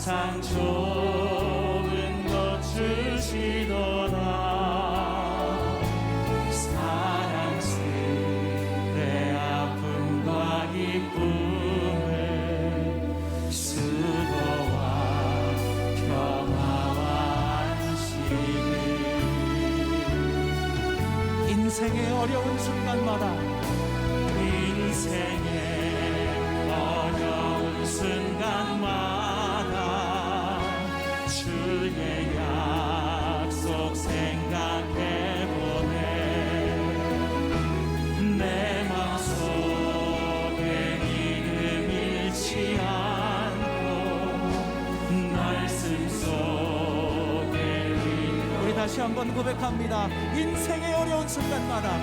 항상 좋은 것 주시도다. 사랑스레 아픔과 기쁨을 수고와 평화와 안식을 인생의 어려운 순간마다 주의 약속 생각해보네. 내 맘속에 믿음 잃지 않고 말씀 속에 우리 다시 한번 고백합니다. 인생의 어려운 순간마다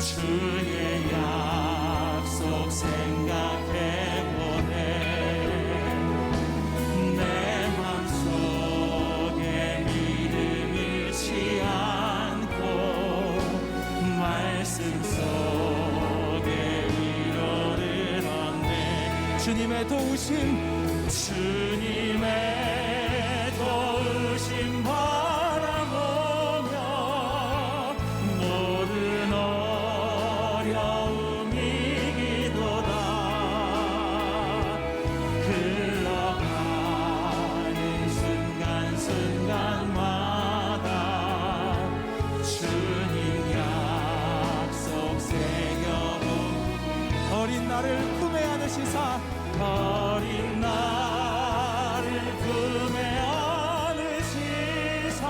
주의 약속 생각해보네. 내 맘속에 믿음 잃지 않고 말씀 속에 위로를 얻네. 주님의 도우심 바라보며 모든 어려움이 이기도다. 흘러가는 순간순간마다 주님 약속 새겨보. 어린 나를 품에 안으시사 어린 나를 품에 안으시사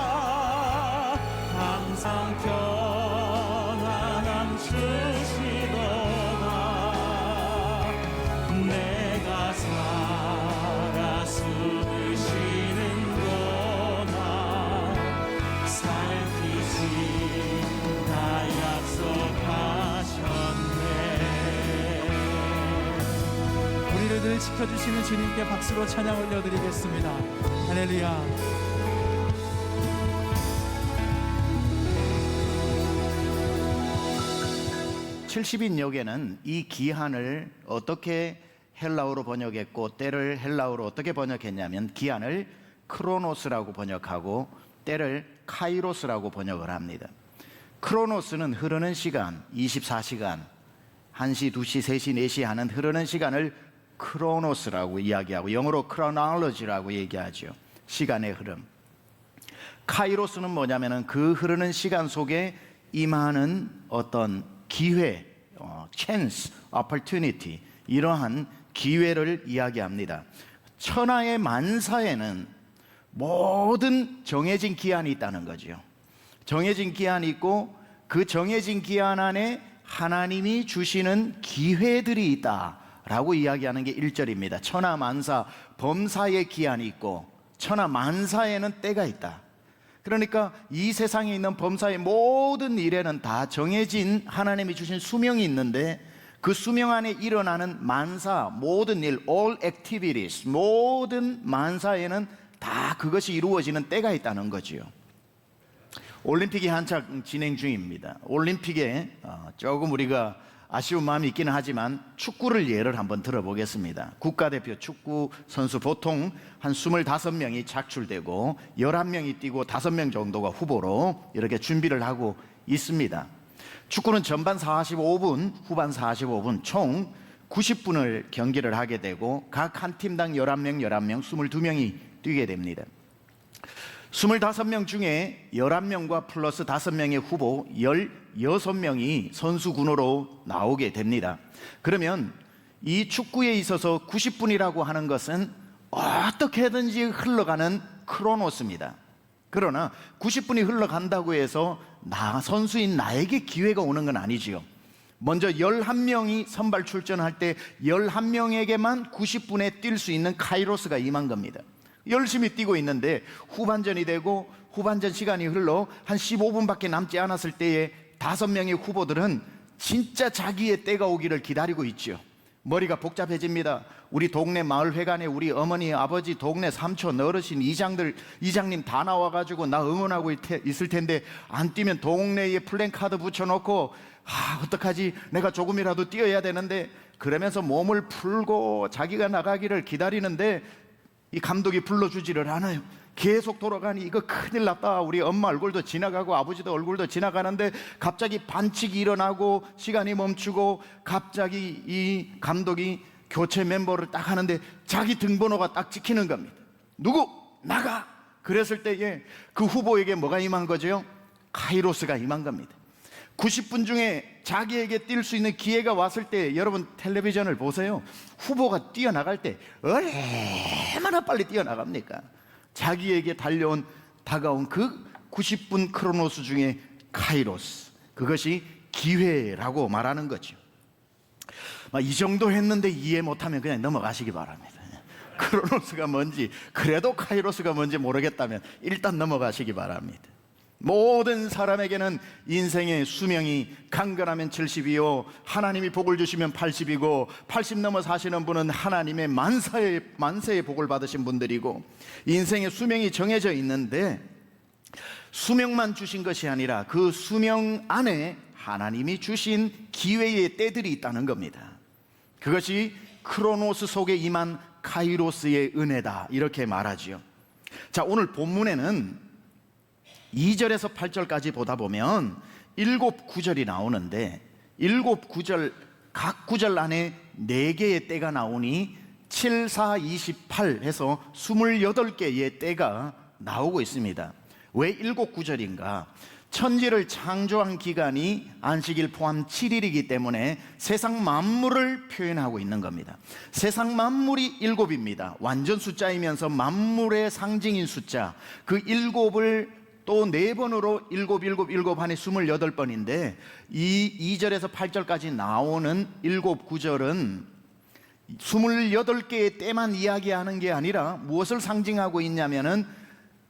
항상 평안함 주시도다. 내가 살아 숨쉬는 동안 살피신다 약속하셨네. 우리를 늘 지켜주시는 주님께 박수로 찬양 올려드리겠습니다. 할렐루야. 70인역에는 이 기한을 어떻게 헬라어로 번역했고 때를 헬라어로 어떻게 번역했냐면 기한을 크로노스라고 번역하고 때를 카이로스라고 번역을 합니다. 크로노스는 흐르는 시간, 24시간, 1시, 2시, 3시, 4시 하는 흐르는 시간을 크로노스라고 이야기하고 영어로 chronology라고 얘기하죠. 시간의 흐름. 카이로스는 뭐냐면은 그 흐르는 시간 속에 임하는 어떤 기회, chance, opportunity, 이러한 기회를 이야기합니다. 천하의 만사에는 모든 정해진 기한이 있다는 거죠. 정해진 기한이 있고 그 정해진 기한 안에 하나님이 주시는 기회들이 있다라고 이야기하는 게 1절입니다. 천하 만사, 범사의 기한이 있고 천하 만사에는 때가 있다. 그러니까 이 세상에 있는 범사의 모든 일에는 다 정해진 하나님이 주신 수명이 있는데 그 수명 안에 일어나는 만사, 모든 일, all activities, 모든 만사에는 다 그것이 이루어지는 때가 있다는 거지요. 올림픽이 한창 진행 중입니다. 올림픽에 조금 우리가 아쉬운 마음이 있기는 하지만 축구를 예를 한번 들어보겠습니다. 국가대표 축구 선수 보통 한 25명이 착출되고 11명이 뛰고 5명 정도가 후보로 이렇게 준비를 하고 있습니다. 축구는 전반 45분, 후반 45분 총 90분을 경기를 하게 되고 각 한 팀당 11명, 11명, 22명이 뛰게 됩니다. 25명 중에 11명과 플러스 5명의 후보 16명이 선수군으로 나오게 됩니다. 그러면 이 축구에 있어서 90분이라고 하는 것은 어떻게든지 흘러가는 크로노스입니다. 그러나 90분이 흘러간다고 해서 선수인 나에게 기회가 오는 건 아니지요. 먼저 11명이 선발 출전할 때 11명에게만 90분에 뛸 수 있는 카이로스가 임한 겁니다. 열심히 뛰고 있는데 후반전이 되고 후반전 시간이 흘러 한 15분밖에 남지 않았을 때에 5명의 후보들은 진짜 자기의 때가 오기를 기다리고 있죠. 머리가 복잡해집니다. 우리 동네 마을회관에 우리 어머니, 아버지, 동네 삼촌, 어르신, 이장님 다 나와가지고 나 응원하고 있을 텐데 안 뛰면 동네에 플랜카드 붙여놓고 어떡하지? 내가 조금이라도 뛰어야 되는데, 그러면서 몸을 풀고 자기가 나가기를 기다리는데 이 감독이 불러주지를 않아요. 계속 돌아가니 이거 큰일 났다. 우리 엄마 얼굴도 지나가고 아버지도 얼굴도 지나가는데 갑자기 반칙이 일어나고 시간이 멈추고 갑자기 이 감독이 교체 멤버를 딱 하는데 자기 등번호가 딱 찍히는 겁니다. 누구? 나가! 그랬을 때에 그 후보에게 뭐가 임한 거죠? 카이로스가 임한 겁니다. 90분 중에 자기에게 뛸 수 있는 기회가 왔을 때, 여러분 텔레비전을 보세요. 후보가 뛰어나갈 때 얼마나 빨리 뛰어나갑니까? 자기에게 다가온 그 90분 크로노스 중에 카이로스, 그것이 기회라고 말하는 거죠. 이 정도 했는데 이해 못하면 그냥 넘어가시기 바랍니다. 크로노스가 뭔지, 그래도 카이로스가 뭔지 모르겠다면 일단 넘어가시기 바랍니다. 모든 사람에게는 인생의 수명이 강건하면 70이요 하나님이 복을 주시면 80이고 80 넘어 사시는 분은 하나님의 만세의 복을 받으신 분들이고, 인생의 수명이 정해져 있는데 수명만 주신 것이 아니라 그 수명 안에 하나님이 주신 기회의 때들이 있다는 겁니다. 그것이 크로노스 속에 임한 카이로스의 은혜다, 이렇게 말하지요. 자, 오늘 본문에는 2절에서 8절까지 보다 보면 7구절이 나오는데, 7구절 각 구절 안에 4개의 때가 나오니 7, 4, 28 해서 28개의 때가 나오고 있습니다. 왜 7구절인가? 천지를 창조한 기간이 안식일 포함 7일이기 때문에 세상 만물을 표현하고 있는 겁니다. 세상 만물이 7입니다. 완전 숫자이면서 만물의 상징인 숫자, 그 7을 또 4번으로 7, 7, 7 하니 28번인데, 이 2절에서 8절까지 나오는 7구절은 28개의 때만 이야기하는 게 아니라 무엇을 상징하고 있냐면은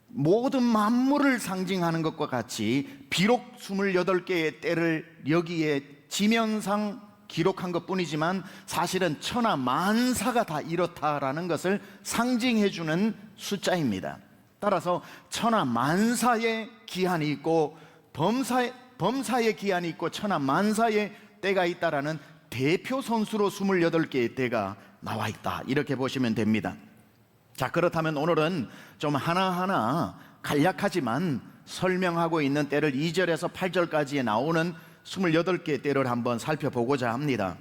모든 만물을 상징하는 것과 같이, 비록 28개의 때를 여기에 지면상 기록한 것 뿐이지만 사실은 천하 만사가 다 이렇다라는 것을 상징해 주는 숫자입니다. 따라서 천하 만사의 기한이 있고 범사의 기한이 있고 천하 만사의 때가 있다라는 대표 선수로 28개의 때가 나와 있다, 이렇게 보시면 됩니다. 자, 그렇다면 오늘은 좀 하나하나 간략하지만 설명하고 있는 때를 2절에서 8절까지에 나오는 28개의 때를 한번 살펴보고자 합니다.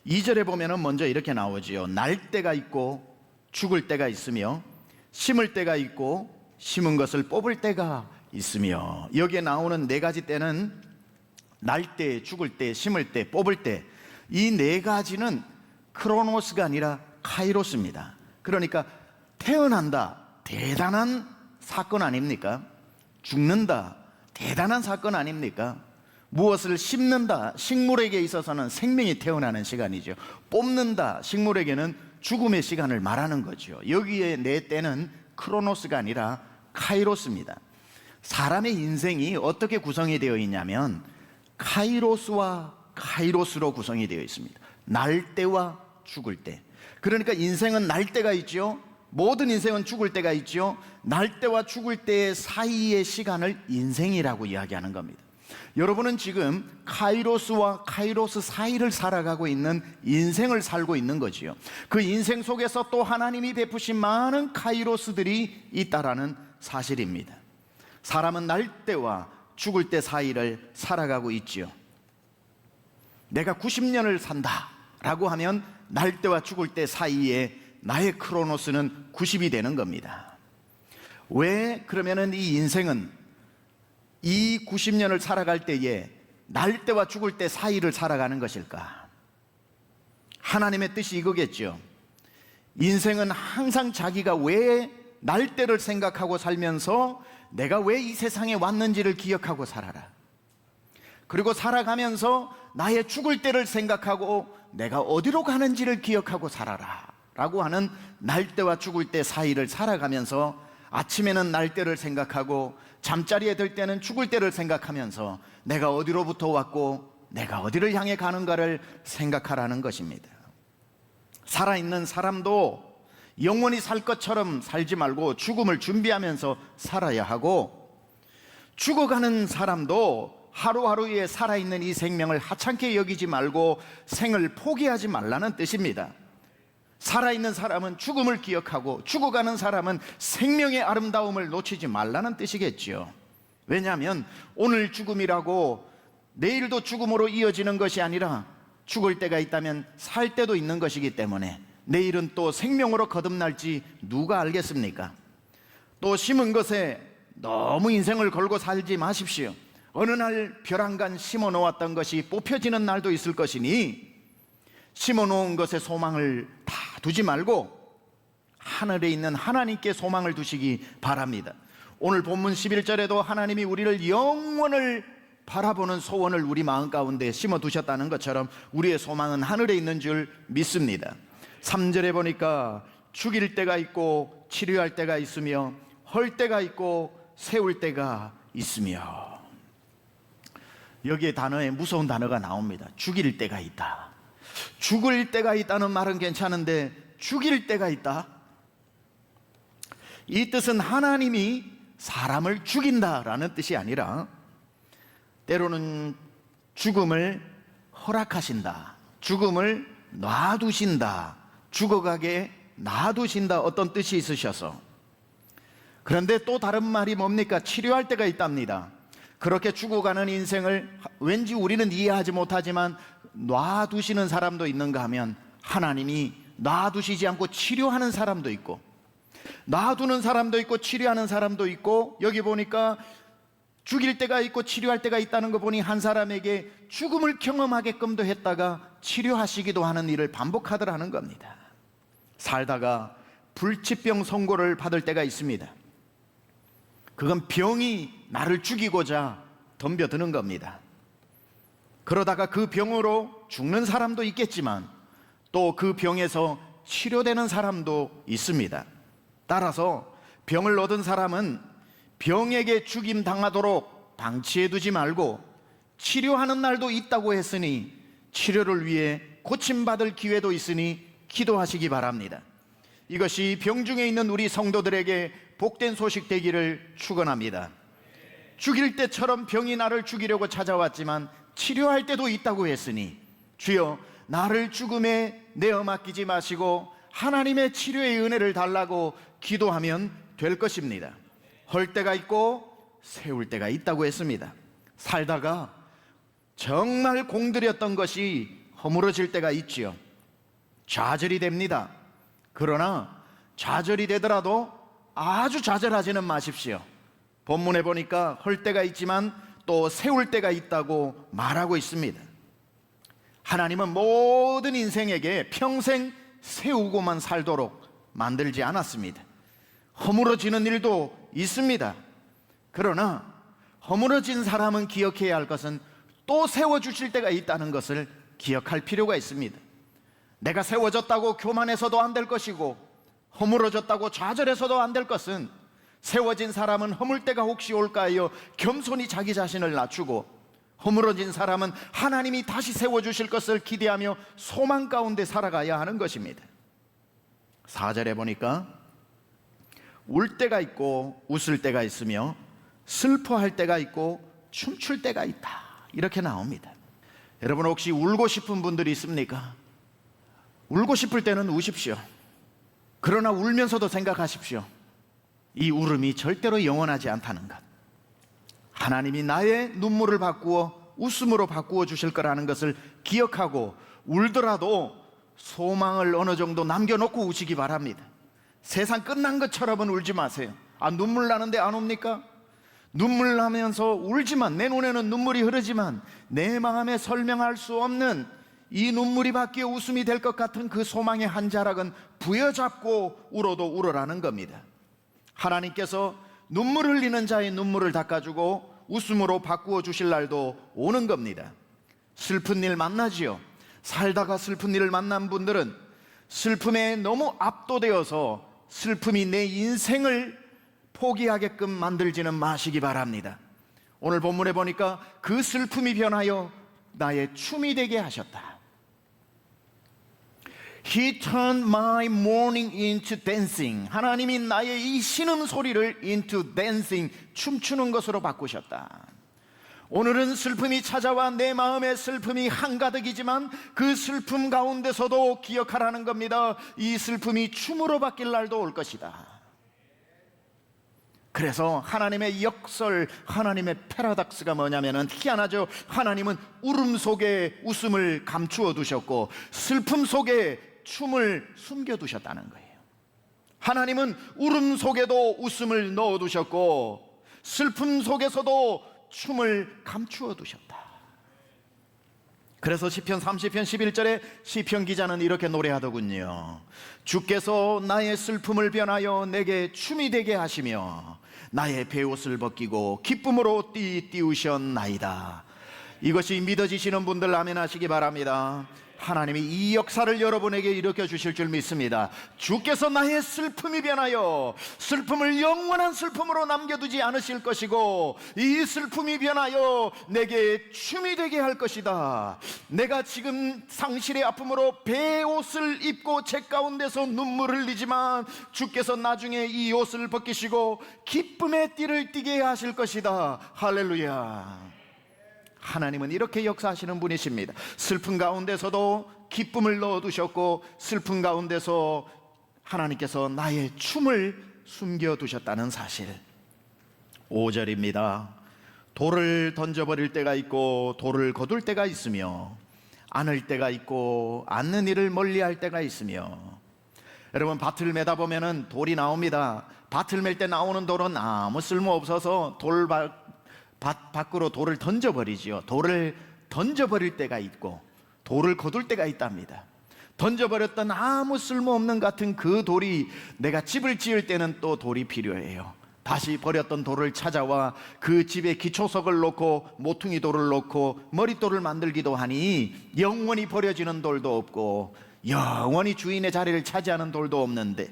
2절에 보면은 먼저 이렇게 나오지요. 날 때가 있고 죽을 때가 있으며 심을 때가 있고 심은 것을 뽑을 때가 있으며, 여기에 나오는 4가지 때는 날 때, 죽을 때, 심을 때, 뽑을 때, 이 4가지는 크로노스가 아니라 카이로스입니다. 그러니까 태어난다, 대단한 사건 아닙니까? 죽는다, 대단한 사건 아닙니까? 무엇을 심는다, 식물에게 있어서는 생명이 태어나는 시간이죠. 뽑는다, 식물에게는 죽음의 시간을 말하는 거죠. 여기에 4때는 크로노스가 아니라 카이로스입니다. 사람의 인생이 어떻게 구성이 되어 있냐면 카이로스와 카이로스로 구성이 되어 있습니다. 날 때와 죽을 때. 그러니까 인생은 날 때가 있죠. 모든 인생은 죽을 때가 있죠. 날 때와 죽을 때 사이의 시간을 인생이라고 이야기하는 겁니다. 여러분은 지금 카이로스와 카이로스 사이를 살아가고 있는 인생을 살고 있는 거지요. 그 인생 속에서 또 하나님이 베푸신 많은 카이로스들이 있다라는 사실입니다. 사람은 날 때와 죽을 때 사이를 살아가고 있지요. 내가 90년을 산다라고 하면 날 때와 죽을 때 사이에 나의 크로노스는 90이 되는 겁니다. 왜 그러면은 이 인생은 이 90년을 살아갈 때에 날 때와 죽을 때 사이를 살아가는 것일까? 하나님의 뜻이 이거겠죠. 인생은 항상 자기가 왜 날 때를 생각하고 살면서 내가 왜 이 세상에 왔는지를 기억하고 살아라. 그리고 살아가면서 나의 죽을 때를 생각하고 내가 어디로 가는지를 기억하고 살아라 라고 하는 날 때와 죽을 때 사이를 살아가면서, 아침에는 날 때를 생각하고 잠자리에 들 때는 죽을 때를 생각하면서 내가 어디로부터 왔고 내가 어디를 향해 가는가를 생각하라는 것입니다. 살아있는 사람도 영원히 살 것처럼 살지 말고 죽음을 준비하면서 살아야 하고, 죽어가는 사람도 하루하루에 살아있는 이 생명을 하찮게 여기지 말고 생을 포기하지 말라는 뜻입니다. 살아있는 사람은 죽음을 기억하고 죽어가는 사람은 생명의 아름다움을 놓치지 말라는 뜻이겠죠. 왜냐하면 오늘 죽음이라고 내일도 죽음으로 이어지는 것이 아니라 죽을 때가 있다면 살 때도 있는 것이기 때문에 내일은 또 생명으로 거듭날지 누가 알겠습니까? 또 심은 것에 너무 인생을 걸고 살지 마십시오. 어느 날 벼랑간 심어 놓았던 것이 뽑혀지는 날도 있을 것이니 심어 놓은 것에 소망을 다 두지 말고 하늘에 있는 하나님께 소망을 두시기 바랍니다. 오늘 본문 11절에도 하나님이 우리를 영원을 바라보는 소원을 우리 마음 가운데 심어 두셨다는 것처럼 우리의 소망은 하늘에 있는 줄 믿습니다. 3절에 보니까 죽일 때가 있고 치료할 때가 있으며 헐 때가 있고 세울 때가 있으며, 여기에 단어에 무서운 단어가 나옵니다. 죽일 때가 있다. 죽을 때가 있다는 말은 괜찮은데 죽일 때가 있다? 이 뜻은 하나님이 사람을 죽인다라는 뜻이 아니라 때로는 죽음을 허락하신다, 죽음을 놔두신다, 죽어가게 놔두신다, 어떤 뜻이 있으셔서. 그런데 또 다른 말이 뭡니까? 치료할 때가 있답니다. 그렇게 죽어가는 인생을 왠지 우리는 이해하지 못하지만 놔두시는 사람도 있는가 하면 하나님이 놔두시지 않고 치료하는 사람도 있고, 놔두는 사람도 있고 치료하는 사람도 있고, 여기 보니까 죽일 때가 있고 치료할 때가 있다는 거 보니 한 사람에게 죽음을 경험하게끔도 했다가 치료하시기도 하는 일을 반복하더라는 겁니다. 살다가 불치병 선고를 받을 때가 있습니다. 그건 병이 나를 죽이고자 덤벼드는 겁니다. 그러다가 그 병으로 죽는 사람도 있겠지만 또 그 병에서 치료되는 사람도 있습니다. 따라서 병을 얻은 사람은 병에게 죽임 당하도록 방치해 두지 말고 치료하는 날도 있다고 했으니 치료를 위해 고침받을 기회도 있으니 기도하시기 바랍니다. 이것이 병중에 있는 우리 성도들에게 복된 소식 되기를 축원합니다. 죽일 때처럼 병이 나를 죽이려고 찾아왔지만 치료할 때도 있다고 했으니 주여 나를 죽음에 내어 맡기지 마시고 하나님의 치료의 은혜를 달라고 기도하면 될 것입니다. 헐 때가 있고 세울 때가 있다고 했습니다. 살다가 정말 공들였던 것이 허물어질 때가 있지요. 좌절이 됩니다. 그러나 좌절이 되더라도 아주 좌절하지는 마십시오. 본문에 보니까 헐 때가 있지만 또 세울 때가 있다고 말하고 있습니다. 하나님은 모든 인생에게 평생 세우고만 살도록 만들지 않았습니다. 허물어지는 일도 있습니다. 그러나 허물어진 사람은 기억해야 할 것은 또 세워주실 때가 있다는 것을 기억할 필요가 있습니다. 내가 세워졌다고 교만해서도 안 될 것이고 허물어졌다고 좌절해서도 안 될 것은 세워진 사람은 허물 때가 혹시 올까 하여 겸손히 자기 자신을 낮추고 허물어진 사람은 하나님이 다시 세워주실 것을 기대하며 소망 가운데 살아가야 하는 것입니다. 4절에 보니까 울 때가 있고 웃을 때가 있으며 슬퍼할 때가 있고 춤출 때가 있다, 이렇게 나옵니다. 여러분 혹시 울고 싶은 분들이 있습니까? 울고 싶을 때는 우십시오. 그러나 울면서도 생각하십시오. 이 울음이 절대로 영원하지 않다는 것, 하나님이 나의 눈물을 바꾸어 웃음으로 바꾸어 주실 거라는 것을 기억하고 울더라도 소망을 어느 정도 남겨놓고 우시기 바랍니다. 세상 끝난 것처럼은 울지 마세요. 눈물 나는데 안 옵니까? 눈물 나면서 울지만, 내 눈에는 눈물이 흐르지만 내 마음에 설명할 수 없는 이 눈물이 바뀌어 웃음이 될 것 같은 그 소망의 한 자락은 부여잡고 울어도 울어라는 겁니다. 하나님께서 눈물 흘리는 자의 눈물을 닦아주고 웃음으로 바꾸어 주실 날도 오는 겁니다. 슬픈 일 만나지요. 살다가 슬픈 일을 만난 분들은 슬픔에 너무 압도되어서 슬픔이 내 인생을 포기하게끔 만들지는 마시기 바랍니다. 오늘 본문에 보니까 그 슬픔이 변하여 나의 춤이 되게 하셨다. He turned my mourning into dancing. 하나님이 나의 이 신음 소리를 into dancing, 춤추는 것으로 바꾸셨다. 오늘은 슬픔이 찾아와 내 마음의 슬픔이 한가득이지만 그 슬픔 가운데서도 기억하라는 겁니다. 이 슬픔이 춤으로 바뀔 날도 올 것이다. 그래서 하나님의 역설, 하나님의 패러닥스가 뭐냐면은 희한하죠. 하나님은 울음 속에 웃음을 감추어 두셨고 슬픔 속에 춤을 숨겨 두셨다는 거예요. 하나님은 울음 속에도 웃음을 넣어 두셨고 슬픔 속에서도 춤을 감추어 두셨다. 그래서 시편 30편 11절에 시편 기자는 이렇게 노래하더군요. 주께서 나의 슬픔을 변하여 내게 춤이 되게 하시며 나의 베옷을 벗기고 기쁨으로 띄우셨나이다. 이것이 믿어지시는 분들 아멘 하시기 바랍니다. 하나님이 이 역사를 여러분에게 일으켜 주실 줄 믿습니다. 주께서 나의 슬픔이 변하여 슬픔을 영원한 슬픔으로 남겨두지 않으실 것이고 이 슬픔이 변하여 내게 춤이 되게 할 것이다. 내가 지금 상실의 아픔으로 베옷을 입고 제 가운데서 눈물을 흘리지만 주께서 나중에 이 옷을 벗기시고 기쁨의 띠를 띠게 하실 것이다. 할렐루야. 하나님은 이렇게 역사하시는 분이십니다. 슬픔 가운데서도 기쁨을 넣어두셨고 슬픔 가운데서 하나님께서 나의 춤을 숨겨두셨다는 사실. 5절입니다. 돌을 던져버릴 때가 있고 돌을 거둘 때가 있으며 안을 때가 있고 안는 일을 멀리할 때가 있으며. 여러분 밭을 매다 보면은 돌이 나옵니다. 밭을 맬 때 나오는 돌은 아무 쓸모 없어서 밭 밖으로 돌을 던져버리지요. 돌을 던져버릴 때가 있고 돌을 거둘 때가 있답니다. 던져버렸던 아무 쓸모없는 같은 그 돌이 내가 집을 지을 때는 또 돌이 필요해요. 다시 버렸던 돌을 찾아와 그 집에 기초석을 놓고 모퉁이 돌을 놓고 머릿돌을 만들기도 하니 영원히 버려지는 돌도 없고 영원히 주인의 자리를 차지하는 돌도 없는데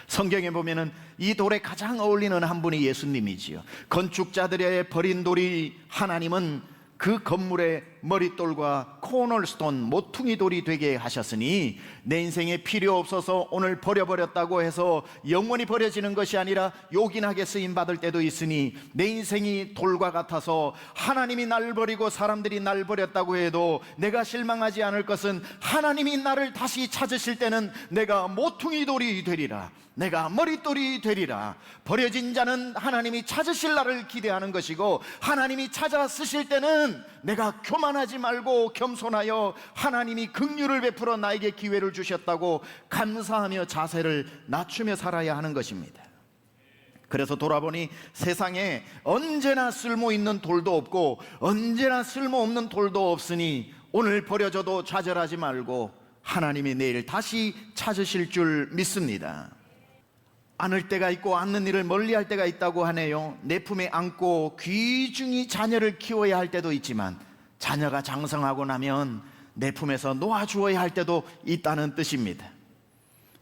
성경에 보면은 이 돌에 가장 어울리는 한 분이 예수님이지요. 건축자들의 버린 돌이 하나님은 그 건물의 머릿돌과 코널스톤 모퉁이 돌이 되게 하셨으니 내 인생에 필요 없어서 오늘 버려버렸다고 해서 영원히 버려지는 것이 아니라 요긴하게 쓰임받을 때도 있으니 내 인생이 돌과 같아서 하나님이 날 버리고 사람들이 날 버렸다고 해도 내가 실망하지 않을 것은 하나님이 나를 다시 찾으실 때는 내가 모퉁이 돌이 되리라. 내가 머릿돌이 되리라. 버려진 자는 하나님이 찾으실 날을 기대하는 것이고 하나님이 찾아 쓰실 때는 내가 교만하지 말고 겸손하여 하나님이 긍휼을 베풀어 나에게 기회를 주셨다고 감사하며 자세를 낮추며 살아야 하는 것입니다. 그래서 돌아보니 세상에 언제나 쓸모있는 돌도 없고 언제나 쓸모없는 돌도 없으니 오늘 버려져도 좌절하지 말고 하나님이 내일 다시 찾으실 줄 믿습니다. 안을 때가 있고 안는 일을 멀리할 때가 있다고 하네요. 내 품에 안고 귀중히 자녀를 키워야 할 때도 있지만 자녀가 장성하고 나면 내 품에서 놓아주어야 할 때도 있다는 뜻입니다.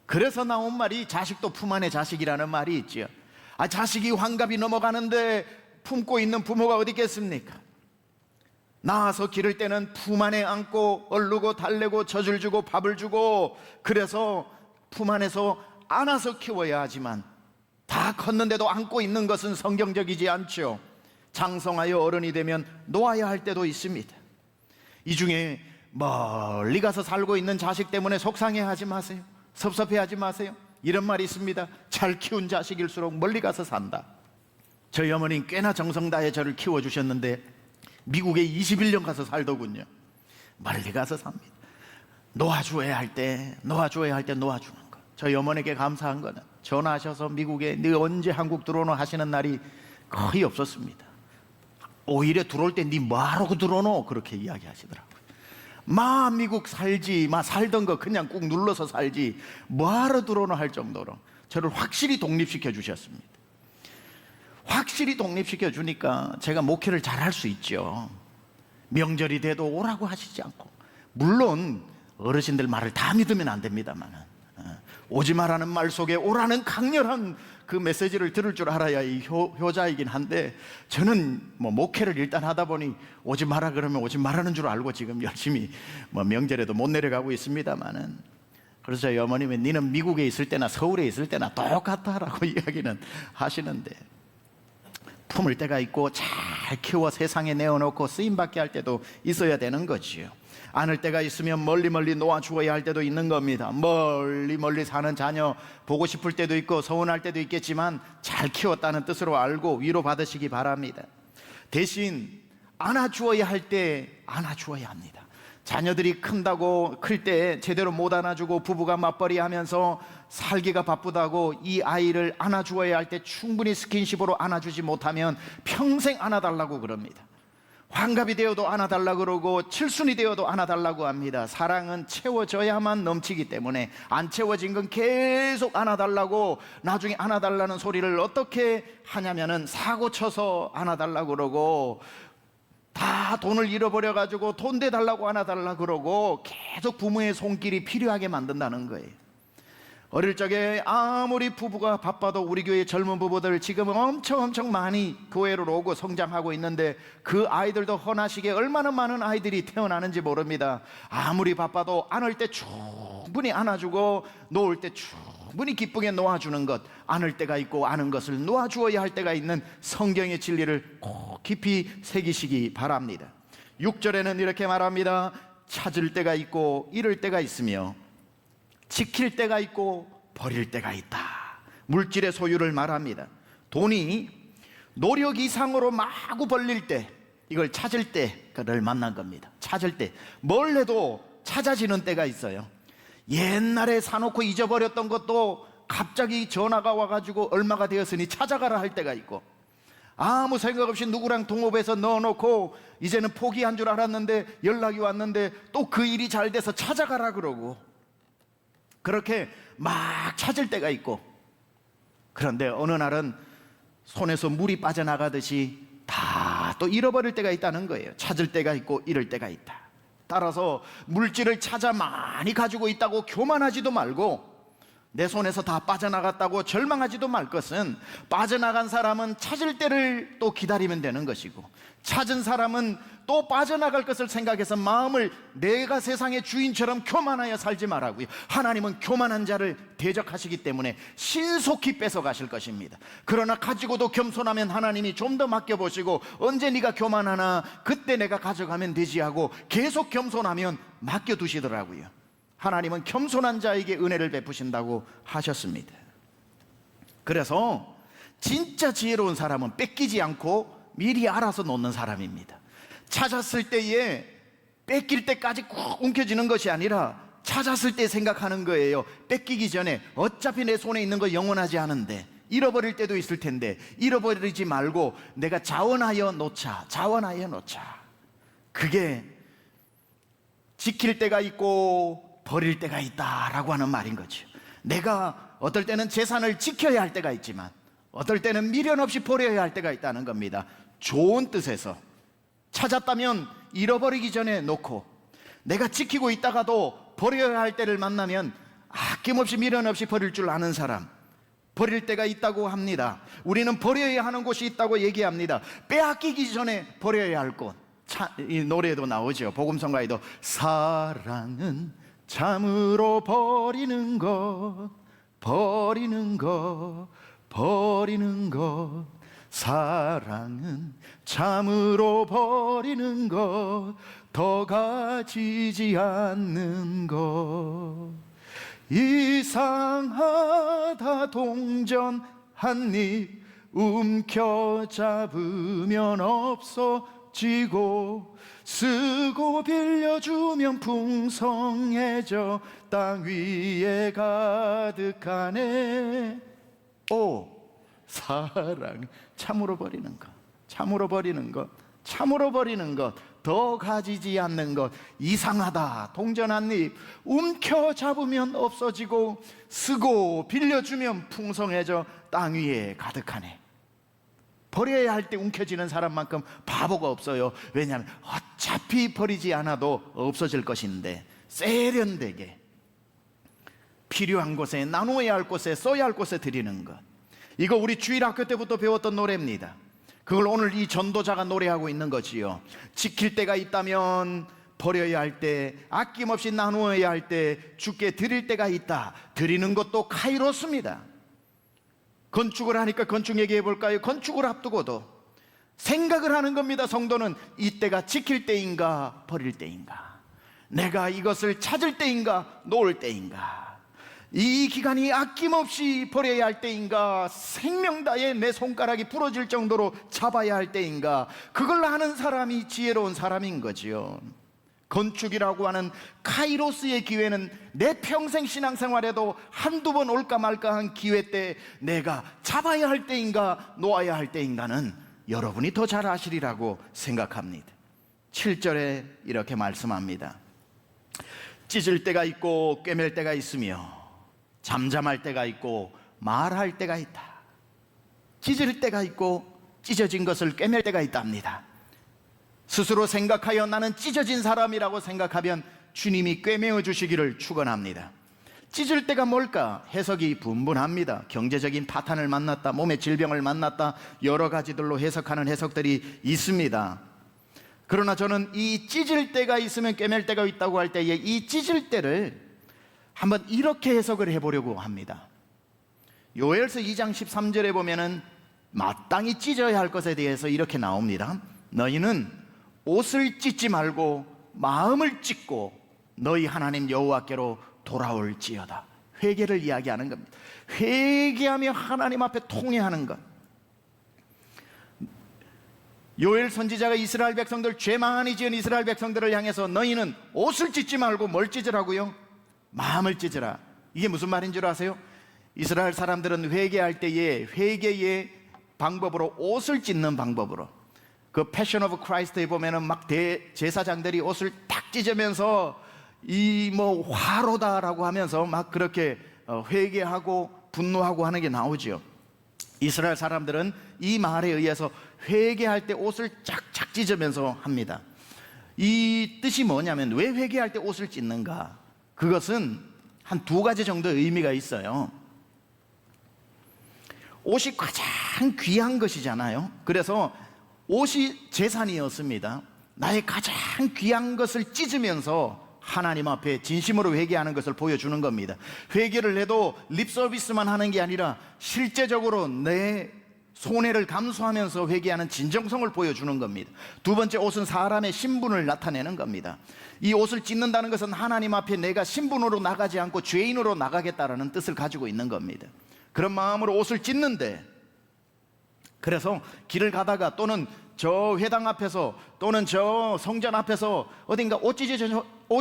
그래서 나온 말이 자식도 품 안의 자식이라는 말이 있죠. 자식이 환갑이 넘어가는데 품고 있는 부모가 어디 있겠습니까? 낳아서 기를 때는 품 안에 안고 얼르고 달래고 젖을 주고 밥을 주고 그래서 품 안에서 안아서 키워야 하지만 다 컸는데도 안고 있는 것은 성경적이지 않죠. 장성하여 어른이 되면 놓아야 할 때도 있습니다. 이 중에 멀리 가서 살고 있는 자식 때문에 속상해하지 마세요. 섭섭해하지 마세요. 이런 말이 있습니다. 잘 키운 자식일수록 멀리 가서 산다. 저희 어머니는 꽤나 정성 다해 저를 키워주셨는데 미국에 21년 가서 살더군요. 멀리 가서 삽니다. 놓아줘야 할 때 놓아주는 거. 저희 어머니께 감사한 거는 전화하셔서 미국에 네 언제 한국 들어오노 하시는 날이 거의 없었습니다. 오히려 들어올 때 네 뭐하러 들어오노 그렇게 이야기하시더라고요. 미국 살지 살던 거 그냥 꾹 눌러서 살지 뭐하러 들어오노 할 정도로 저를 확실히 독립시켜 주셨습니다. 확실히 독립시켜 주니까 제가 목회를 잘할 수 있죠. 명절이 돼도 오라고 하시지 않고, 물론 어르신들 말을 다 믿으면 안 됩니다만 오지 마라는 말 속에 오라는 강렬한 그 메시지를 들을 줄 알아야 이 효자이긴 한데 저는 목회를 일단 하다 보니 오지 마라 그러면 오지 말라는 줄 알고 지금 열심히 명절에도 못 내려가고 있습니다만은 그래서 저희 어머님이 니는 미국에 있을 때나 서울에 있을 때나 똑같다라고 이야기는 하시는데, 품을 때가 있고 잘 키워 세상에 내어놓고 쓰임받게 할 때도 있어야 되는 거지요. 안을 때가 있으면 멀리 멀리 놓아주어야 할 때도 있는 겁니다. 멀리 멀리 사는 자녀 보고 싶을 때도 있고 서운할 때도 있겠지만 잘 키웠다는 뜻으로 알고 위로받으시기 바랍니다. 대신 안아주어야 할 때 안아주어야 합니다. 자녀들이 클 때 제대로 못 안아주고 부부가 맞벌이 하면서 살기가 바쁘다고 이 아이를 안아주어야 할 때 충분히 스킨십으로 안아주지 못하면 평생 안아달라고 그럽니다. 환갑이 되어도 안아달라고 그러고 칠순이 되어도 안아달라고 합니다. 사랑은 채워져야만 넘치기 때문에 안 채워진 건 계속 안아달라고, 나중에 안아달라는 소리를 어떻게 하냐면은 사고 쳐서 안아달라고 그러고, 다 돈을 잃어버려가지고 돈 대달라고 안아달라고 그러고 계속 부모의 손길이 필요하게 만든다는 거예요. 어릴 적에 아무리 부부가 바빠도 우리 교회 젊은 부부들 지금은 엄청 많이 교회로 오고 성장하고 있는데 그 아이들도 헌하시게 얼마나 많은 아이들이 태어나는지 모릅니다. 아무리 바빠도 안을 때 충분히 안아주고 놓을 때 충분히 기쁘게 놓아주는 것, 안을 때가 있고 아는 것을 놓아주어야 할 때가 있는 성경의 진리를 꼭 깊이 새기시기 바랍니다. 6절에는 이렇게 말합니다. 찾을 때가 있고 잃을 때가 있으며 지킬 때가 있고 버릴 때가 있다. 물질의 소유를 말합니다. 돈이 노력 이상으로 마구 벌릴 때, 이걸 찾을 때를 만난 겁니다. 찾을 때 뭘 해도 찾아지는 때가 있어요. 옛날에 사놓고 잊어버렸던 것도 갑자기 전화가 와가지고 얼마가 되었으니 찾아가라 할 때가 있고, 아무 생각 없이 누구랑 동업해서 넣어놓고 이제는 포기한 줄 알았는데 연락이 왔는데 또 그 일이 잘 돼서 찾아가라 그러고, 그렇게 막 찾을 때가 있고, 그런데 어느 날은 손에서 물이 빠져나가듯이 다 또 잃어버릴 때가 있다는 거예요. 찾을 때가 있고 잃을 때가 있다. 따라서 물질을 찾아 많이 가지고 있다고 교만하지도 말고, 내 손에서 다 빠져나갔다고 절망하지도 말 것은, 빠져나간 사람은 찾을 때를 또 기다리면 되는 것이고, 찾은 사람은 또 빠져나갈 것을 생각해서 마음을 내가 세상의 주인처럼 교만하여 살지 말라고요. 하나님은 교만한 자를 대적하시기 때문에 신속히 뺏어가실 것입니다. 그러나 가지고도 겸손하면 하나님이 좀 더 맡겨보시고, 언제 네가 교만하나, 그때 내가 가져가면 되지 하고 계속 겸손하면 맡겨두시더라고요. 하나님은 겸손한 자에게 은혜를 베푸신다고 하셨습니다. 그래서 진짜 지혜로운 사람은 뺏기지 않고 미리 알아서 놓는 사람입니다. 찾았을 때에 뺏길 때까지 꼭 움켜쥐는 것이 아니라 찾았을 때 생각하는 거예요. 뺏기기 전에 어차피 내 손에 있는 거 영원하지 않은데, 잃어버릴 때도 있을 텐데 잃어버리지 말고 내가 자원하여 놓자. 자원하여 놓자. 그게 지킬 때가 있고 버릴 때가 있다라고 하는 말인 거죠. 내가 어떨 때는 재산을 지켜야 할 때가 있지만 어떨 때는 미련 없이 버려야 할 때가 있다는 겁니다. 좋은 뜻에서 찾았다면 잃어버리기 전에 놓고, 내가 지키고 있다가도 버려야 할 때를 만나면 아낌없이 미련 없이 버릴 줄 아는 사람, 버릴 때가 있다고 합니다. 우리는 버려야 하는 곳이 있다고 얘기합니다. 빼앗기기 전에 버려야 할 곳. 이 노래도 나오죠. 복음성가에도 사랑은 참으로 버리는 것, 버리는 것, 버리는 것. 사랑은 참으로 버리는 것, 더 가지지 않는 것. 이상하다 동전 한 입 움켜잡으면 없어지고, 쓰고 빌려주면 풍성해져 땅 위에 가득하네. 오, 사랑 참으로 버리는 것, 참으로 버리는 것, 참으로 버리는 것, 더 가지지 않는 것. 이상하다 동전 한 입 움켜잡으면 없어지고, 쓰고 빌려주면 풍성해져 땅 위에 가득하네. 버려야 할 때 움켜쥐는 사람만큼 바보가 없어요. 왜냐하면 어차피 버리지 않아도 없어질 것인데, 세련되게 필요한 곳에, 나누어야 할 곳에, 써야 할 곳에 드리는 것. 이거 우리 주일학교 때부터 배웠던 노래입니다. 그걸 오늘 이 전도자가 노래하고 있는 거지요. 지킬 때가 있다면 버려야 할 때, 아낌없이 나누어야 할 때, 주께 드릴 때가 있다. 드리는 것도 카이로스입니다. 건축을 하니까 건축 얘기해 볼까요? 건축을 앞두고도 생각을 하는 겁니다. 성도는 이때가 지킬 때인가 버릴 때인가, 내가 이것을 찾을 때인가 놓을 때인가, 이 기간이 아낌없이 버려야 할 때인가, 생명 다해 내 손가락이 부러질 정도로 잡아야 할 때인가, 그걸 아는 사람이 지혜로운 사람인 거지요. 건축이라고 하는 카이로스의 기회는 내 평생 신앙생활에도 한두 번 올까 말까 한 기회 때 내가 잡아야 할 때인가 놓아야 할 때인가는 여러분이 더 잘 아시리라고 생각합니다. 7절에 이렇게 말씀합니다. 찢을 때가 있고 꿰맬 때가 있으며 잠잠할 때가 있고 말할 때가 있다. 찢을 때가 있고 찢어진 것을 꿰맬 때가 있답니다. 스스로 생각하여 나는 찢어진 사람이라고 생각하면 주님이 꿰매어 주시기를 축원합니다. 찢을 때가 뭘까? 해석이 분분합니다. 경제적인 파탄을 만났다, 몸의 질병을 만났다, 여러 가지들로 해석하는 해석들이 있습니다. 그러나 저는 이 찢을 때가 있으면 꿰맬 때가 있다고 할 때에 이 찢을 때를 한번 이렇게 해석을 해보려고 합니다. 요엘서 2장 13절에 보면은 마땅히 찢어야 할 것에 대해서 이렇게 나옵니다. 너희는 옷을 찢지 말고 마음을 찢고 너희 하나님 여호와께로 돌아올지어다. 회개를 이야기하는 겁니다. 회개하며 하나님 앞에 통회하는 것. 요엘 선지자가 이스라엘 백성들, 죄 많이 지은 이스라엘 백성들을 향해서 너희는 옷을 찢지 말고 뭘 찢으라고요? 마음을 찢으라. 이게 무슨 말인 줄 아세요? 이스라엘 사람들은 회개할 때에 회개의 방법으로 옷을 찢는 방법으로, 그 패션 오브 크라이스트에 보면은 막 대제사장들이 옷을 딱 찢으면서 이 뭐 화로다라고 하면서 막 그렇게 회개하고 분노하고 하는 게 나오죠. 이스라엘 사람들은 이 말에 의해서 회개할 때 옷을 쫙쫙 찢으면서 합니다. 이 뜻이 뭐냐면, 왜 회개할 때 옷을 찢는가? 그것은 한 두 가지 정도의 의미가 있어요. 옷이 가장 귀한 것이잖아요. 그래서 옷이 재산이었습니다. 나의 가장 귀한 것을 찢으면서 하나님 앞에 진심으로 회개하는 것을 보여주는 겁니다. 회개를 해도 립서비스만 하는 게 아니라 실제적으로 내 손해를 감수하면서 회개하는 진정성을 보여주는 겁니다. 두 번째, 옷은 사람의 신분을 나타내는 겁니다. 이 옷을 찢는다는 것은 하나님 앞에 내가 신분으로 나가지 않고 죄인으로 나가겠다라는 뜻을 가지고 있는 겁니다. 그런 마음으로 옷을 찢는데, 그래서 길을 가다가 또는 저 회당 앞에서 또는 저 성전 앞에서 어딘가 옷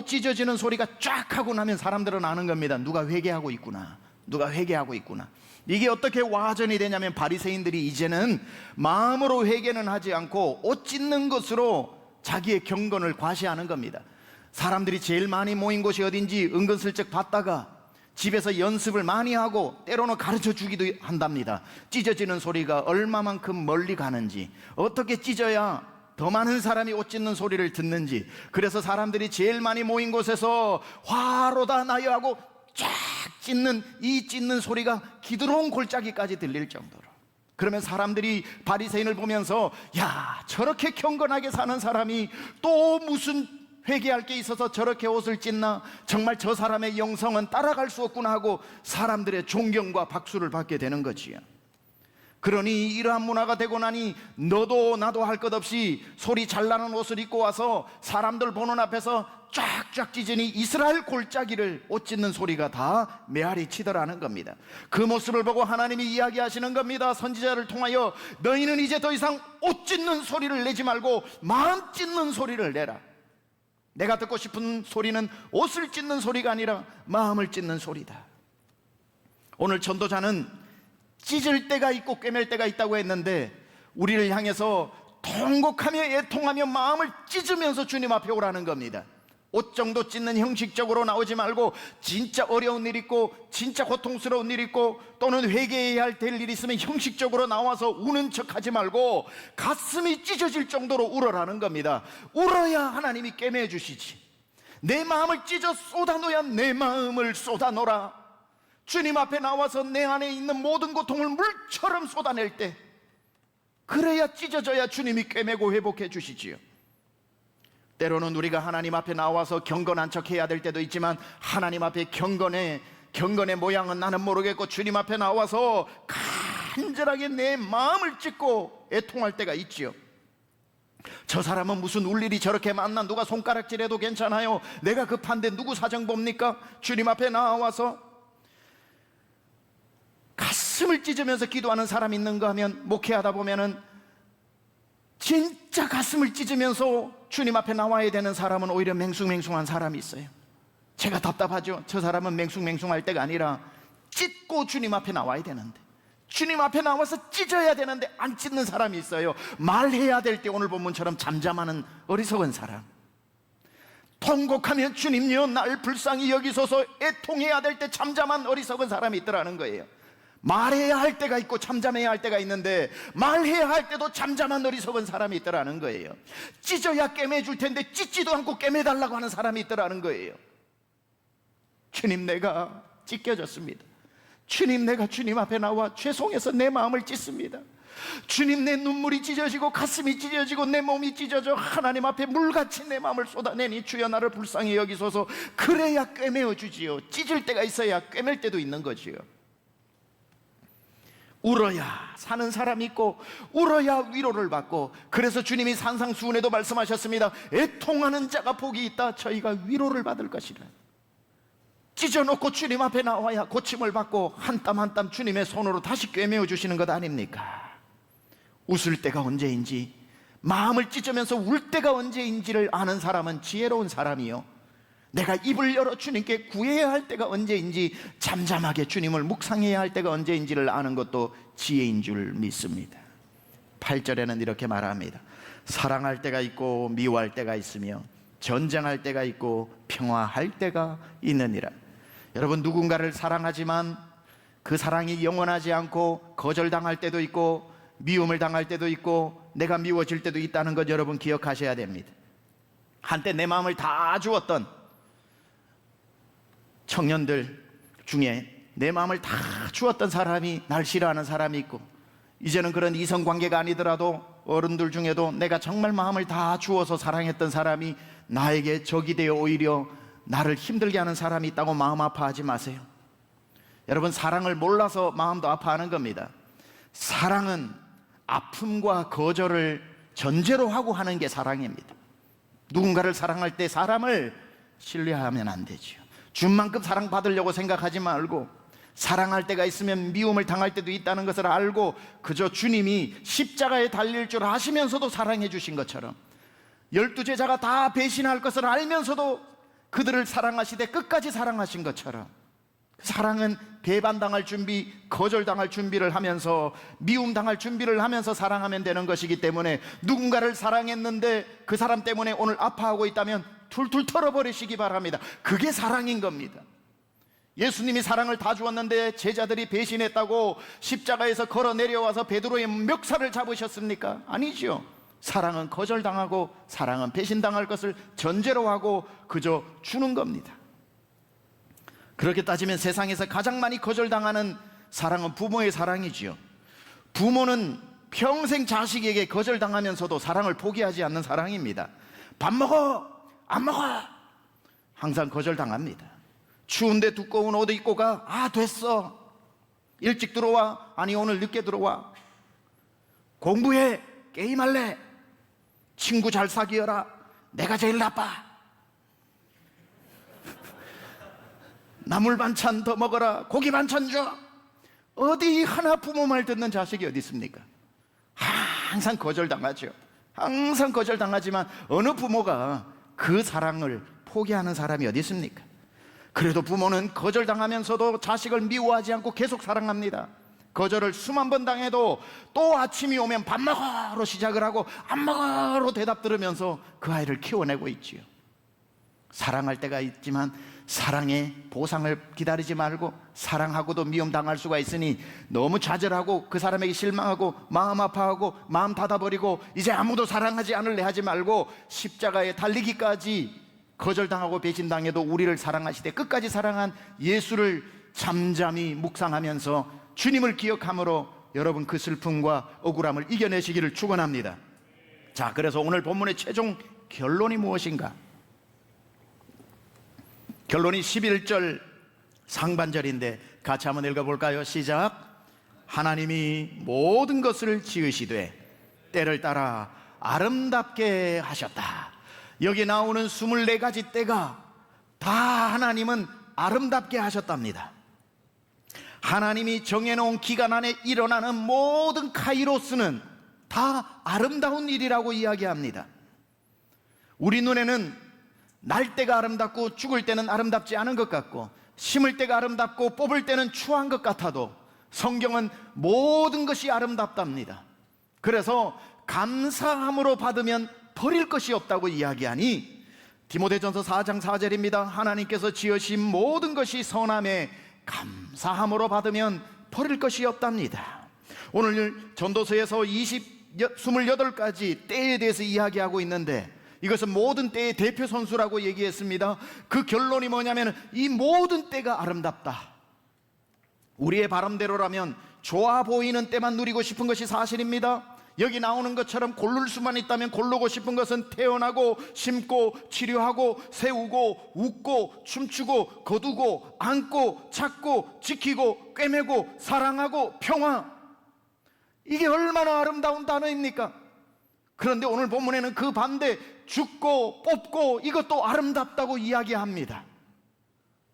찢어지는 소리가 쫙 하고 나면 사람들은 아는 겁니다. 누가 회개하고 있구나, 누가 회개하고 있구나. 이게 어떻게 와전이 되냐면, 바리새인들이 이제는 마음으로 회개는 하지 않고 옷 찢는 것으로 자기의 경건을 과시하는 겁니다. 사람들이 제일 많이 모인 곳이 어딘지 은근슬쩍 봤다가 집에서 연습을 많이 하고 때로는 가르쳐 주기도 한답니다. 찢어지는 소리가 얼마만큼 멀리 가는지, 어떻게 찢어야 더 많은 사람이 옷 찢는 소리를 듣는지. 그래서 사람들이 제일 많이 모인 곳에서 화로다 나여 하고 쫙 찢는 이 찢는 소리가 기드론 골짜기까지 들릴 정도로. 그러면 사람들이 바리새인을 보면서, 야, 저렇게 경건하게 사는 사람이 또 무슨 회개할 게 있어서 저렇게 옷을 찢나? 정말 저 사람의 영성은 따라갈 수 없구나 하고 사람들의 존경과 박수를 받게 되는 거지요. 그러니 이러한 문화가 되고 나니 너도 나도 할 것 없이 소리 잘 나는 옷을 입고 와서 사람들 보는 앞에서 쫙쫙 찢으니 이스라엘 골짜기를 옷 찢는 소리가 다 메아리 치더라는 겁니다. 그 모습을 보고 하나님이 이야기하시는 겁니다. 선지자를 통하여 너희는 이제 더 이상 옷 찢는 소리를 내지 말고 마음 찢는 소리를 내라. 내가 듣고 싶은 소리는 옷을 찢는 소리가 아니라 마음을 찢는 소리다. 오늘 전도자는 찢을 때가 있고 꿰맬 때가 있다고 했는데, 우리를 향해서 통곡하며 애통하며 마음을 찢으면서 주님 앞에 오라는 겁니다. 옷 정도 찢는 형식적으로 나오지 말고, 진짜 어려운 일 있고 진짜 고통스러운 일 있고 또는 회개해야 할 일 있으면 형식적으로 나와서 우는 척하지 말고 가슴이 찢어질 정도로 울어라는 겁니다. 울어야 하나님이 꿰매 주시지. 내 마음을 찢어 쏟아놓아야 내 마음을 쏟아놓으라. 주님 앞에 나와서 내 안에 있는 모든 고통을 물처럼 쏟아낼 때, 그래야 찢어져야 주님이 꿰매고 회복해 주시지요. 때로는 우리가 하나님 앞에 나와서 경건한 척 해야 될 때도 있지만 하나님 앞에 경건의 모양은 나는 모르겠고 주님 앞에 나와서 간절하게 내 마음을 찢고 애통할 때가 있지요. 저 사람은 무슨 울 일이 저렇게 많나, 누가 손가락질해도 괜찮아요, 내가 급한데 누구 사정 봅니까? 주님 앞에 나와서 가슴을 찢으면서 기도하는 사람이 있는가 하면, 목회하다 보면은 진짜 가슴을 찢으면서 주님 앞에 나와야 되는 사람은 오히려 맹숭맹숭한 사람이 있어요. 제가 답답하죠. 저 사람은 맹숭맹숭할 때가 아니라 찢고 주님 앞에 나와야 되는데, 주님 앞에 나와서 찢어야 되는데 안 찢는 사람이 있어요. 말해야 될 때 오늘 본문처럼 잠잠하는 어리석은 사람, 통곡하면 주님여 날 불쌍히 여기소서 애통해야 될 때 잠잠한 어리석은 사람이 있더라는 거예요. 말해야 할 때가 있고 잠잠해야 할 때가 있는데 말해야 할 때도 잠잠한 어리석은 사람이 있더라는 거예요. 찢어야 꿰매줄 텐데 찢지도 않고 꿰매달라고 하는 사람이 있더라는 거예요. 주님, 내가 찢겨졌습니다. 주님, 내가 주님 앞에 나와 죄송해서 내 마음을 찢습니다. 주님, 내 눈물이 찢어지고 가슴이 찢어지고 내 몸이 찢어져 하나님 앞에 물같이 내 마음을 쏟아내니 주여 나를 불쌍히 여기소서. 그래야 꿰매어 주지요. 찢을 때가 있어야 꿰맬 때도 있는 거지요. 울어야 사는 사람이 있고 울어야 위로를 받고, 그래서 주님이 산상수훈에도 말씀하셨습니다. 애통하는 자가 복이 있다. 저희가 위로를 받을 것이라. 찢어놓고 주님 앞에 나와야 고침을 받고 한 땀 한 땀 주님의 손으로 다시 꿰매어 주시는 것 아닙니까? 웃을 때가 언제인지, 마음을 찢으면서 울 때가 언제인지를 아는 사람은 지혜로운 사람이요, 내가 입을 열어 주님께 구해야 할 때가 언제인지, 잠잠하게 주님을 묵상해야 할 때가 언제인지를 아는 것도 지혜인 줄 믿습니다. 8절에는 이렇게 말합니다. 사랑할 때가 있고 미워할 때가 있으며 전쟁할 때가 있고 평화할 때가 있느니라. 여러분, 누군가를 사랑하지만 그 사랑이 영원하지 않고 거절당할 때도 있고 미움을 당할 때도 있고 내가 미워질 때도 있다는 것 여러분 기억하셔야 됩니다. 한때 내 마음을 다 주었던 청년들 중에 내 마음을 다 주었던 사람이 날 싫어하는 사람이 있고, 이제는 그런 이성관계가 아니더라도 어른들 중에도 내가 정말 마음을 다 주어서 사랑했던 사람이 나에게 적이 되어 오히려 나를 힘들게 하는 사람이 있다고 마음 아파하지 마세요. 여러분, 사랑을 몰라서 마음도 아파하는 겁니다. 사랑은 아픔과 거절을 전제로 하고 하는 게 사랑입니다. 누군가를 사랑할 때 사람을 신뢰하면 안 되죠. 준 만큼 사랑받으려고 생각하지 말고, 사랑할 때가 있으면 미움을 당할 때도 있다는 것을 알고 그저 주님이 십자가에 달릴 줄 아시면서도 사랑해 주신 것처럼, 12제자가 다 배신할 것을 알면서도 그들을 사랑하시되 끝까지 사랑하신 것처럼, 사랑은 배반당할 준비, 거절당할 준비를 하면서 미움당할 준비를 하면서 사랑하면 되는 것이기 때문에, 누군가를 사랑했는데 그 사람 때문에 오늘 아파하고 있다면 툴툴 털어버리시기 바랍니다. 그게 사랑인 겁니다. 예수님이 사랑을 다 주었는데 제자들이 배신했다고 십자가에서 걸어 내려와서 베드로의 멱살을 잡으셨습니까? 아니죠. 사랑은 거절당하고 사랑은 배신당할 것을 전제로 하고 그저 주는 겁니다. 그렇게 따지면 세상에서 가장 많이 거절당하는 사랑은 부모의 사랑이지요. 부모는 평생 자식에게 거절당하면서도 사랑을 포기하지 않는 사랑입니다. 밥 먹어, 안 먹어, 항상 거절당합니다. 추운데 두꺼운 옷 입고 가, 아 됐어. 일찍 들어와, 아니 오늘 늦게 들어와. 공부해, 게임할래, 친구 잘 사귀어라, 내가 제일 나빠. 나물 반찬 더 먹어라, 고기 반찬 줘. 어디 하나 부모 말 듣는 자식이 어디 있습니까? 항상 거절당하죠. 항상 거절당하지만 어느 부모가 그 사랑을 포기하는 사람이 어디 있습니까? 그래도 부모는 거절당하면서도 자식을 미워하지 않고 계속 사랑합니다. 거절을 수만 번 당해도 또 아침이 오면 밥 먹어로 시작을 하고 안 먹어로 대답 들으면서 그 아이를 키워내고 있지요. 사랑할 때가 있지만 사랑의 보상을 기다리지 말고, 사랑하고도 미움당할 수가 있으니 너무 좌절하고 그 사람에게 실망하고 마음 아파하고 마음 닫아버리고 이제 아무도 사랑하지 않을래 하지 말고, 십자가에 달리기까지 거절당하고 배신당해도 우리를 사랑하시되 끝까지 사랑한 예수를 잠잠히 묵상하면서 주님을 기억함으로 여러분 그 슬픔과 억울함을 이겨내시기를 축원합니다. 자, 그래서 오늘 본문의 최종 결론이 무엇인가? 결론이 11절 상반절인데 같이 한번 읽어볼까요? 시작. 하나님이 모든 것을 지으시되 때를 따라 아름답게 하셨다. 여기 나오는 24가지 때가 다 하나님은 아름답게 하셨답니다. 하나님이 정해놓은 기간 안에 일어나는 모든 카이로스는 다 아름다운 일이라고 이야기합니다. 우리 눈에는 날 때가 아름답고 죽을 때는 아름답지 않은 것 같고, 심을 때가 아름답고 뽑을 때는 추한 것 같아도 성경은 모든 것이 아름답답니다. 그래서 감사함으로 받으면 버릴 것이 없다고 이야기하니, 디모데전서 4장 4절입니다. 하나님께서 지으신 모든 것이 선함에 감사함으로 받으면 버릴 것이 없답니다. 오늘 전도서에서 28가지 때에 대해서 이야기하고 있는데, 이것은 모든 때의 대표 선수라고 얘기했습니다. 그 결론이 뭐냐면 이 모든 때가 아름답다. 우리의 바람대로라면 좋아 보이는 때만 누리고 싶은 것이 사실입니다. 여기 나오는 것처럼 고를 수만 있다면 고르고 싶은 것은 태어나고 심고 치료하고 세우고 웃고 춤추고 거두고 안고 찾고 지키고 꿰매고 사랑하고 평화, 이게 얼마나 아름다운 단어입니까? 그런데 오늘 본문에는 그 반대, 죽고 뽑고 이것도 아름답다고 이야기합니다.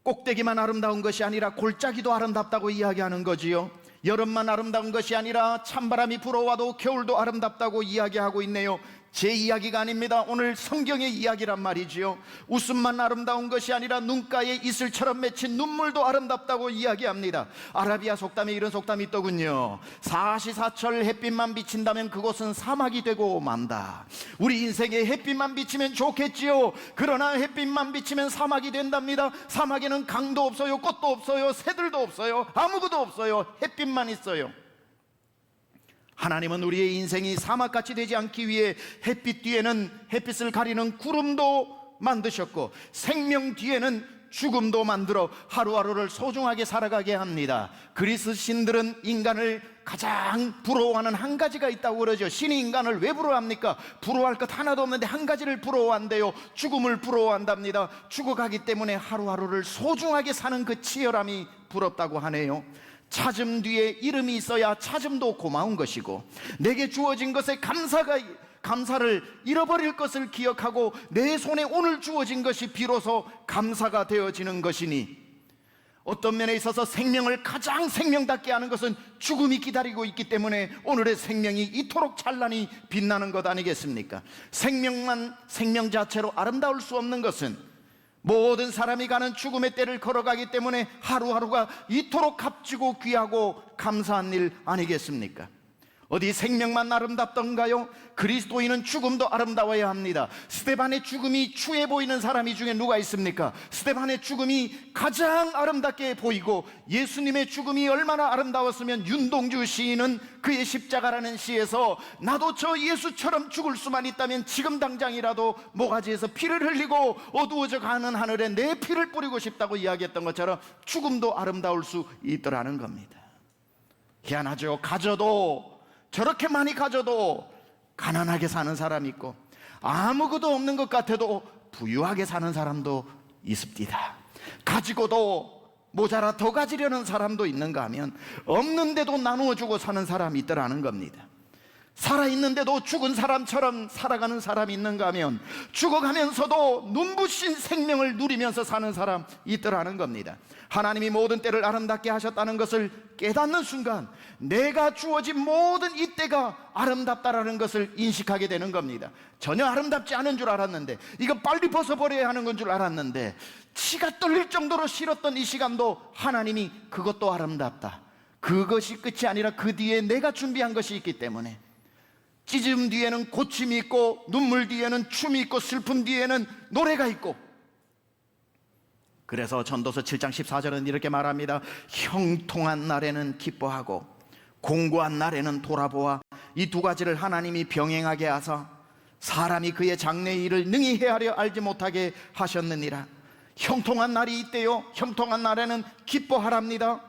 꼭대기만 아름다운 것이 아니라 골짜기도 아름답다고 이야기하는 거지요. 여름만 아름다운 것이 아니라 찬바람이 불어와도 겨울도 아름답다고 이야기하고 있네요. 제 이야기가 아닙니다. 오늘 성경의 이야기란 말이지요. 웃음만 아름다운 것이 아니라 눈가에 이슬처럼 맺힌 눈물도 아름답다고 이야기합니다. 아라비아 속담에 이런 속담이 있더군요. 사시사철 햇빛만 비친다면 그곳은 사막이 되고 만다. 우리 인생에 햇빛만 비치면 좋겠지요. 그러나 햇빛만 비치면 사막이 된답니다. 사막에는 강도 없어요, 꽃도 없어요, 새들도 없어요, 아무것도 없어요. 햇빛만 있어요. 하나님은 우리의 인생이 사막같이 되지 않기 위해 햇빛 뒤에는 햇빛을 가리는 구름도 만드셨고, 생명 뒤에는 죽음도 만들어 하루하루를 소중하게 살아가게 합니다. 그리스 신들은 인간을 가장 부러워하는 한 가지가 있다고 그러죠. 신이 인간을 왜 부러워합니까? 부러워할 것 하나도 없는데 한 가지를 부러워한대요. 죽음을 부러워한답니다. 죽어가기 때문에 하루하루를 소중하게 사는 그 치열함이 부럽다고 하네요. 찾음 뒤에 이름이 있어야 찾음도 고마운 것이고, 내게 주어진 것에 감사를 잃어버릴 것을 기억하고 내 손에 오늘 주어진 것이 비로소 감사가 되어지는 것이니, 어떤 면에 있어서 생명을 가장 생명답게 하는 것은 죽음이 기다리고 있기 때문에 오늘의 생명이 이토록 찬란히 빛나는 것 아니겠습니까? 생명만 생명 자체로 아름다울 수 없는 것은 모든 사람이 가는 죽음의 때를 걸어가기 때문에 하루하루가 이토록 값지고 귀하고 감사한 일 아니겠습니까? 어디 생명만 아름답던가요? 그리스도인은 죽음도 아름다워야 합니다. 스데반의 죽음이 추해 보이는 사람이 중에 누가 있습니까? 스데반의 죽음이 가장 아름답게 보이고, 예수님의 죽음이 얼마나 아름다웠으면 윤동주 시인은 그의 십자가라는 시에서 나도 저 예수처럼 죽을 수만 있다면 지금 당장이라도 모가지에서 피를 흘리고 어두워져 가는 하늘에 내 피를 뿌리고 싶다고 이야기했던 것처럼 죽음도 아름다울 수 있더라는 겁니다. 희한하죠. 저렇게 많이 가져도 가난하게 사는 사람이 있고, 아무것도 없는 것 같아도 부유하게 사는 사람도 있습니다. 가지고도 모자라 더 가지려는 사람도 있는가 하면 없는데도 나누어주고 사는 사람이 있더라는 겁니다. 살아있는데도 죽은 사람처럼 살아가는 사람이 있는가 하면 죽어가면서도 눈부신 생명을 누리면서 사는 사람 있더라는 겁니다. 하나님이 모든 때를 아름답게 하셨다는 것을 깨닫는 순간 내가 주어진 모든 이 때가 아름답다라는 것을 인식하게 되는 겁니다. 전혀 아름답지 않은 줄 알았는데, 이거 빨리 벗어버려야 하는 건 줄 알았는데, 치가 떨릴 정도로 싫었던 이 시간도 하나님이 그것도 아름답다, 그것이 끝이 아니라 그 뒤에 내가 준비한 것이 있기 때문에, 찢음 뒤에는 고침이 있고, 눈물 뒤에는 춤이 있고, 슬픔 뒤에는 노래가 있고. 그래서 전도서 7장 14절은 이렇게 말합니다. 형통한 날에는 기뻐하고 공고한 날에는 돌아보아 이 두 가지를 하나님이 병행하게 하사 사람이 그의 장래의 일을 능히 헤아려 알지 못하게 하셨느니라. 형통한 날이 있대요. 형통한 날에는 기뻐하랍니다.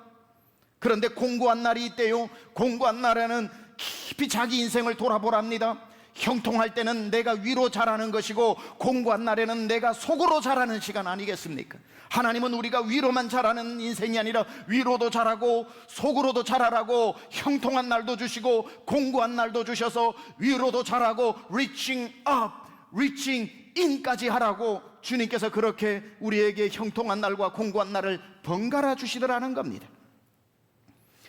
그런데 공고한 날이 있대요. 공고한 날에는 깊이 자기 인생을 돌아보랍니다. 형통할 때는 내가 위로 자라는 것이고 공고한 날에는 내가 속으로 자라는 시간 아니겠습니까? 하나님은 우리가 위로만 자라는 인생이 아니라 위로도 자라고 속으로도 자라라고 형통한 날도 주시고 공고한 날도 주셔서 위로도 자라고 reaching up, reaching in까지 하라고 주님께서 그렇게 우리에게 형통한 날과 공고한 날을 번갈아 주시더라는 겁니다.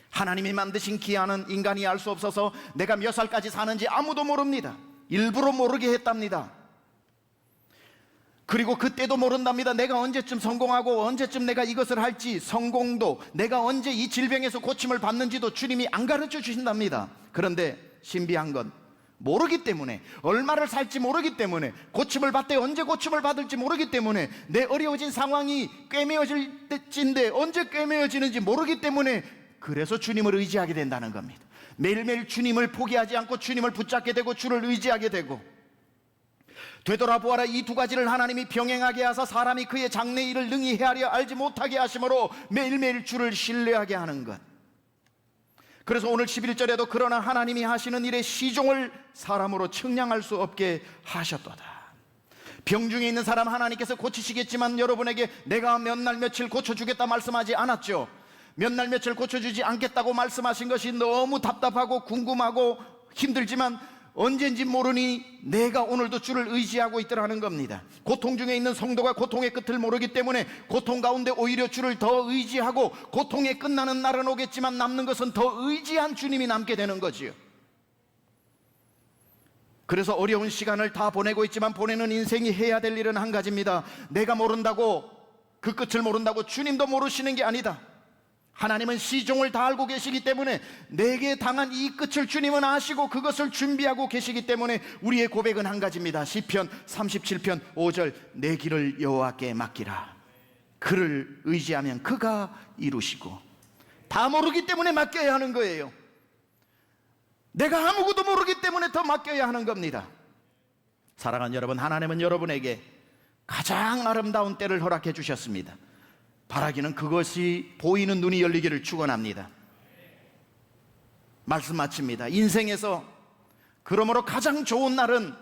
하나님이 만드신 기한은 인간이 알 수 없어서 내가 몇 살까지 사는지 아무도 모릅니다. 일부러 모르게 했답니다. 그리고 그때도 모른답니다. 내가 언제쯤 성공하고 언제쯤 내가 이것을 할지, 성공도 내가 언제 이 질병에서 고침을 받는지도 주님이 안 가르쳐 주신답니다. 그런데 신비한 건 모르기 때문에, 얼마를 살지 모르기 때문에, 고침을 받되 언제 고침을 받을지 모르기 때문에, 내 어려워진 상황이 꿰매어질 때인데 언제 꿰매어지는지 모르기 때문에, 그래서 주님을 의지하게 된다는 겁니다. 매일매일 주님을 포기하지 않고 주님을 붙잡게 되고 주를 의지하게 되고, 되돌아보아라, 이 두 가지를 하나님이 병행하게 하사 사람이 그의 장래 일을 능히 헤아려 알지 못하게 하심으로 매일매일 주를 신뢰하게 하는 것. 그래서 오늘 11절에도 그러나 하나님이 하시는 일의 시종을 사람으로 측량할 수 없게 하셨도다. 병중에 있는 사람 하나님께서 고치시겠지만 여러분에게 내가 몇 날 며칠 고쳐주겠다 말씀하지 않았죠. 몇 날 며칠 고쳐주지 않겠다고 말씀하신 것이 너무 답답하고 궁금하고 힘들지만 언젠지 모르니 내가 오늘도 주를 의지하고 있더라는 겁니다. 고통 중에 있는 성도가 고통의 끝을 모르기 때문에 고통 가운데 오히려 주를 더 의지하고, 고통의 끝나는 날은 오겠지만 남는 것은 더 의지한 주님이 남게 되는 거지요. 그래서 어려운 시간을 다 보내고 있지만 보내는 인생이 해야 될 일은 한 가지입니다. 내가 모른다고, 그 끝을 모른다고 주님도 모르시는 게 아니다. 하나님은 시종을 다 알고 계시기 때문에 내게 당한 이 끝을 주님은 아시고 그것을 준비하고 계시기 때문에 우리의 고백은 한 가지입니다. 시편 37편 5절, 내 길을 여호와께 맡기라. 그를 의지하면 그가 이루시고. 다 모르기 때문에 맡겨야 하는 거예요. 내가 아무것도 모르기 때문에 더 맡겨야 하는 겁니다. 사랑하는 여러분, 하나님은 여러분에게 가장 아름다운 때를 허락해 주셨습니다. 바라기는 그것이 보이는 눈이 열리기를 축원합니다. 말씀 마칩니다. 인생에서 그러므로 가장 좋은 날은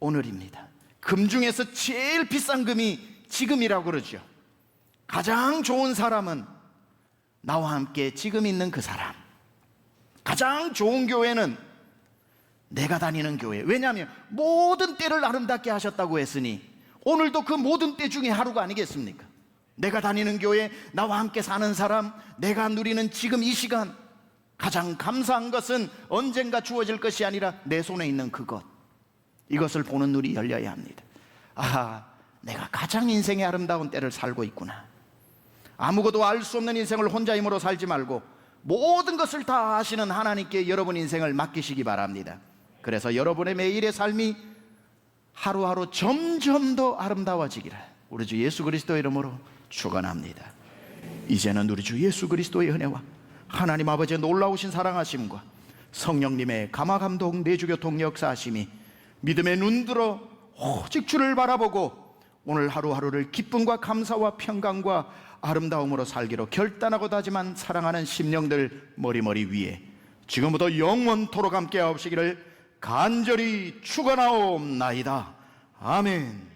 오늘입니다. 금 중에서 제일 비싼 금이 지금이라고 그러죠. 가장 좋은 사람은 나와 함께 지금 있는 그 사람. 가장 좋은 교회는 내가 다니는 교회. 왜냐하면 모든 때를 아름답게 하셨다고 했으니 오늘도 그 모든 때 중에 하루가 아니겠습니까? 내가 다니는 교회, 나와 함께 사는 사람, 내가 누리는 지금 이 시간, 가장 감사한 것은 언젠가 주어질 것이 아니라 내 손에 있는 그것. 이것을 보는 눈이 열려야 합니다. 아, 내가 가장 인생의 아름다운 때를 살고 있구나. 아무것도 알 수 없는 인생을 혼자 힘으로 살지 말고 모든 것을 다 아시는 하나님께 여러분 인생을 맡기시기 바랍니다. 그래서 여러분의 매일의 삶이 하루하루 점점 더 아름다워지기를 우리 주 예수 그리스도의 이름으로 축원합니다. 이제는 우리 주 예수 그리스도의 은혜와 하나님 아버지의 놀라우신 사랑하심과 성령님의 감화감동 내주교통 역사하심이 믿음의 눈들어 오직 주를 바라보고 오늘 하루하루를 기쁨과 감사와 평강과 아름다움으로 살기로 결단하고 다짐한 사랑하는 심령들 머리머리 위에 지금부터 영원토록 함께 하옵시기를 간절히 축원하옵나이다. 아멘.